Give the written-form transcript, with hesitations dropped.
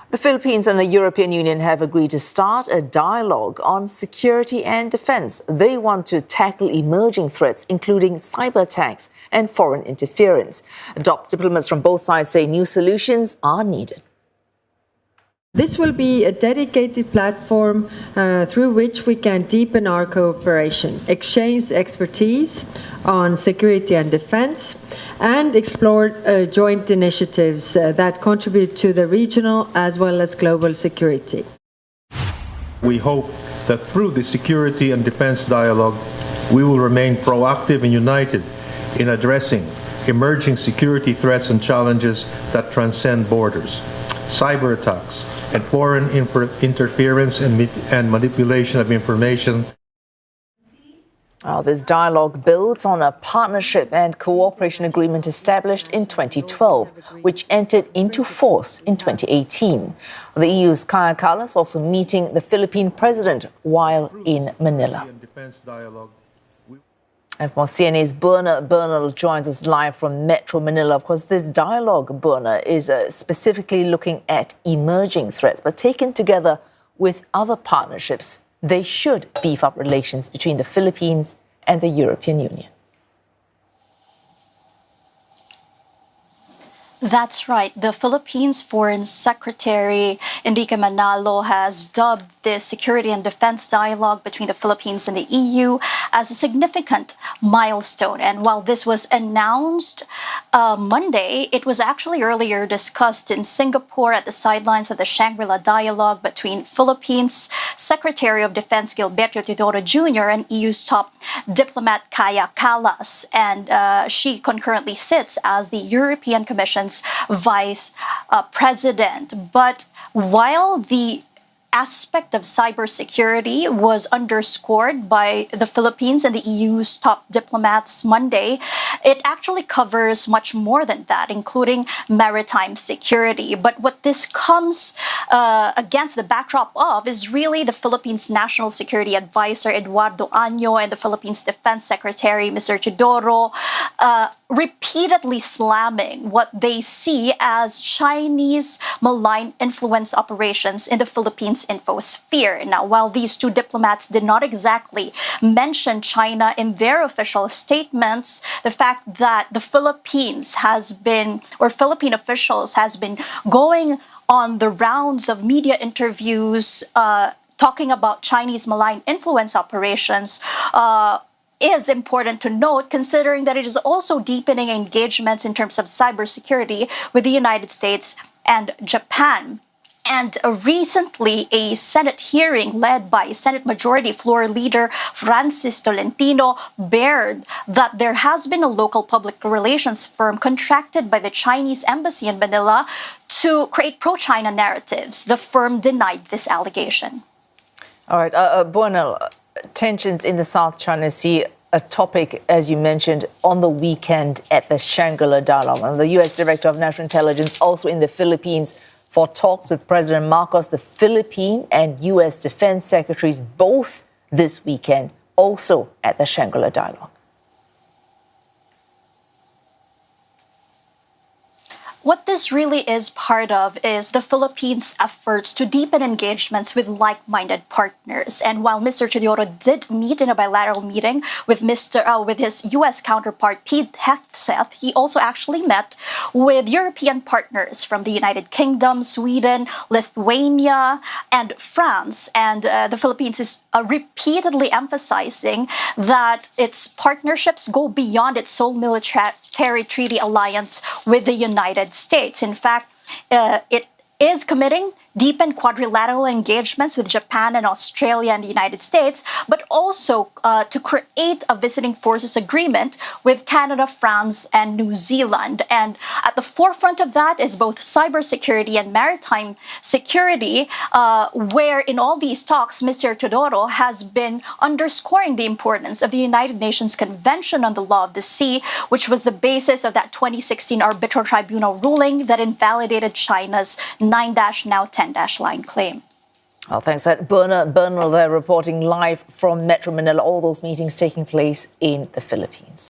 The Philippines and the European Union have agreed to start a dialogue on security and defense. They want to tackle emerging threats, including cyberattacks and foreign interference. Top diplomats from both sides say new solutions are needed. This will be a dedicated platform through which we can deepen our cooperation, exchange expertise on security and defense, and explore joint initiatives that contribute to the regional as well as global security. We hope that through the security and defense dialogue, we will remain proactive and united in addressing emerging security threats and challenges that transcend borders. Cyberattacks and foreign interference and manipulation of information. This dialogue builds on a partnership and cooperation agreement established in 2012, which entered into force in 2018. The EU's Kaja Kallas also meeting the Philippine president while in Manila. And for CNA's Buena Bernal joins us live from Metro Manila. Of course, this dialogue, Buena, is specifically looking at emerging threats, but taken together with other partnerships, they should beef up relations between the Philippines and the European Union. That's right. The Philippines Foreign Secretary Enrique Manalo has dubbed this security and defense dialogue between the Philippines and the EU as a significant milestone. And while this was announced Monday, it was actually earlier discussed in Singapore at the sidelines of the Shangri-La dialogue between Philippines Secretary of Defense Gilberto Teodoro Jr. and EU's top diplomat Kaja Kallas. And she concurrently sits as the European Commission's vice president. But while the aspect of cybersecurity was underscored by the Philippines and the EU's top diplomats Monday, it actually covers much more than that, including maritime security. But what this comes against the backdrop of is really the Philippines National Security Advisor Eduardo Año and the Philippines Defense Secretary Mr. Teodoro repeatedly slamming what they see as Chinese malign influence operations in the Philippines infosphere. Now, while these two diplomats did not exactly mention China in their official statements, the fact that the Philippines has been, or Philippine officials has been going on the rounds of media interviews talking about Chinese malign influence operations is important to note, considering that it is also deepening engagements in terms of cybersecurity with the United States and Japan. And recently, a Senate hearing led by Senate Majority Floor Leader Francis Tolentino bared that there has been a local public relations firm contracted by the Chinese embassy in Manila to create pro-China narratives. The firm denied this allegation. All right, Buena, tensions in the South China Sea, a topic, as you mentioned, on the weekend at the Shangri-La dialogue. And the U.S. Director of National Intelligence also in the Philippines for talks with President Marcos, the Philippine and U.S. Defense Secretaries, both this weekend, also at the Shangri-La dialogue. What this really is part of is the Philippines' efforts to deepen engagements with like-minded partners. And while Mr. Teodoro did meet in a bilateral meeting with his U.S. counterpart Pete Hegseth, he also actually met with European partners from the United Kingdom, Sweden, Lithuania, and France. And the Philippines is repeatedly emphasizing that its partnerships go beyond its sole military treaty alliance with the United States. In fact, it is committing deepened quadrilateral engagements with Japan and Australia and the United States, but also to create a visiting forces agreement with Canada, France, and New Zealand. And at the forefront of that is both cybersecurity and maritime security, where in all these talks, Mr. Teodoro has been underscoring the importance of the United Nations Convention on the Law of the Sea, which was the basis of that 2016 arbitral tribunal ruling that invalidated China's 9-now 10-line claim. Oh, thanks. Buena Bernal there reporting live from Metro Manila. All those meetings taking place in the Philippines.